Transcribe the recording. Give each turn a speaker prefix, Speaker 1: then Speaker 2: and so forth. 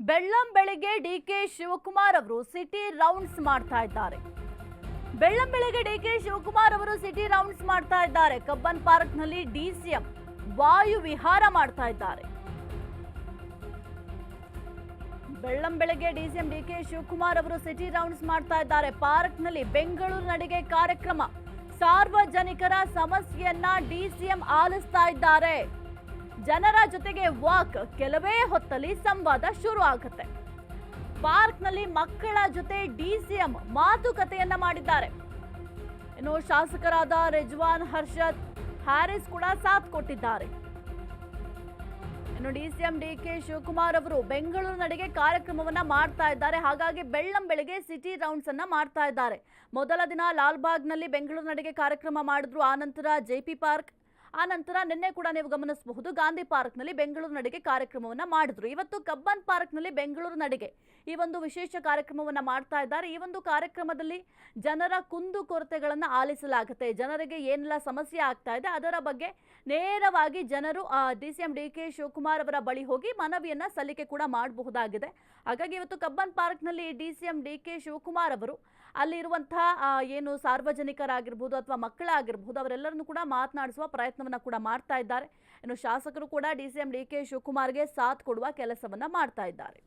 Speaker 1: ಬೆಳ್ಳಂ ಬೆಳಿಗ್ಗೆ ಡಿಕೆ ಶಿವಕುಮಾರ್ ಅವರು city rounds ಮಾಡ್ತಾ ಇದ್ದಾರೆ. ಬೆಳ್ಳಂ ಬೆಳಿಗ್ಗೆ ಡಿಕೆ ಶಿವಕುಮಾರ್ ಅವರು ಸಿಟಿ ರೌಂಡ್ಸ್ ಮಾಡ್ತಾ ಇದ್ದಾರೆ. ಕಬ್ಬನ್ ಪಾರ್ಕ್ ನಲ್ಲಿ ಡಿಸಿಎಂ ವಾಯು ವಿಹಾರ ಮಾಡ್ತಾ ಇದ್ದಾರೆ. ಬೆಳ್ಳಂ ಬೆಳಗ್ಗೆ ಡಿಸಿಎಂ ಡಿಕೆ ಶಿವಕುಮಾರ್ ಅವರು ಸಿಟಿ ರೌಂಡ್ಸ್ ಮಾಡ್ತಾ ಇದ್ದಾರೆ. ಪಾರ್ಕ್ ನಲ್ಲಿ ಬೆಂಗಳೂರು ನಡಿಗೆ ಕಾರ್ಯಕ್ರಮ, ಸಾರ್ವಜನಿಕರ ಸಮಸ್ಯೆಯನ್ನ ಡಿಸಿಎಂ ಆಲಿಸ್ತಾ ಇದ್ದಾರೆ. ಜನರ ಜೊತೆಗೆ ವಾಕ್, ಕೆಲವೇ ಹೊತ್ತಲ್ಲಿ ಸಂವಾದ ಶುರು ಆಗುತ್ತೆ. ಪಾರ್ಕ್ ನಲ್ಲಿ ಮಕ್ಕಳ ಜೊತೆ ಡಿಸಿಎಂ ಮಾತುಕತೆಯನ್ನ ಮಾಡಿದ್ದಾರೆ. ಇನ್ನು ಶಾಸಕರಾದ ರಿಜ್ವಾನ್ ಹರ್ಷದ್ ಹ್ಯಾರಿಸ್ ಕೂಡ ಸಾಥ್ ಕೊಟ್ಟಿದ್ದಾರೆ. ಇನ್ನು ಡಿಸಿಎಂ ಡಿಕೆ ಶಿವಕುಮಾರ್ ಅವರು ಬೆಂಗಳೂರು ನಡಿಗೆ ಕಾರ್ಯಕ್ರಮವನ್ನ ಮಾಡ್ತಾ ಇದ್ದಾರೆ. ಹಾಗಾಗಿ ಬೆಳ್ಳಂ ಬೆಳಿಗ್ಗೆ ಸಿಟಿ ರೌಂಡ್ಸ್ ಅನ್ನ ಮಾಡ್ತಾ ಇದ್ದಾರೆ. ಮೊದಲ ದಿನ ಲಾಲ್ಬಾಗ್ನಲ್ಲಿ ಬೆಂಗಳೂರು ನಡಿಗೆ ಕಾರ್ಯಕ್ರಮ ಮಾಡಿದ್ರು. ಆನಂತರ ಜೆಪಿ ಪಾರ್ಕ್, ಆನಂತರ ನಿನ್ನೆ ಕೂಡ ನೀವು ಗಮನಿಸಬಹುದು ಗಾಂಧಿ ಪಾರ್ಕ್ನಲ್ಲಿ ಬೆಂಗಳೂರು ನಡಿಗೆ ಕಾರ್ಯಕ್ರಮವನ್ನ ಮಾಡಿದ್ರು. ಇವತ್ತು ಕಬ್ಬನ್ ಪಾರ್ಕ್ನಲ್ಲಿ ಬೆಂಗಳೂರು ನಡಿಗೆ ಈ ಒಂದು ವಿಶೇಷ ಕಾರ್ಯಕ್ರಮವನ್ನ ಮಾಡ್ತಾ ಇದ್ದಾರೆ. ಈ ಒಂದು ಕಾರ್ಯಕ್ರಮದಲ್ಲಿ ಜನರ ಕುಂದು ಕೊರತೆಗಳನ್ನ ಆಲಿಸಲಾಗುತ್ತೆ. ಜನರಿಗೆ ಏನೆಲ್ಲ ಸಮಸ್ಯೆ ಆಗ್ತಾ ಇದೆ ಅದರ ಬಗ್ಗೆ ನೇರವಾಗಿ ಜನರು ಡಿಸಿಎಂ ಡಿಕೆ ಶಿವಕುಮಾರ್ ಅವರ ಬಳಿ ಹೋಗಿ ಮನವಿಯನ್ನ ಸಲ್ಲಿಕೆ ಕೂಡ ಮಾಡಬಹುದಾಗಿದೆ. ಹಾಗಾಗಿ ಇವತ್ತು ಕಬ್ಬನ್ ಪಾರ್ಕ್ನಲ್ಲಿ ಡಿಸಿಎಂ ಡಿಕೆ ಶಿವಕುಮಾರ್ ಅವರು ಅಲ್ಲಿರುವಂತಹ ಏನು ಸಾರ್ವಜನಿಕರಾಗಿರ್ಬೋದು ಅಥವಾ ಮಕ್ಕಳಾಗಿರ್ಬೋದು ಅವರೆಲ್ಲರನ್ನು ಕೂಡ ಮಾತನಾಡಿಸುವ ಪ್ರಯತ್ನವನ್ನ ಕೂಡ ಮಾಡ್ತಾ ಇದ್ದಾರೆ. ಇನ್ನು ಶಾಸಕರು ಕೂಡ ಡಿಸಿಎಂ ಡಿಕೆ ಶಿವಕುಮಾರ್ಗೆ ಸಾಥ್ ಕೊಡುವ ಕೆಲಸವನ್ನ ಮಾಡ್ತಾ ಇದ್ದಾರೆ.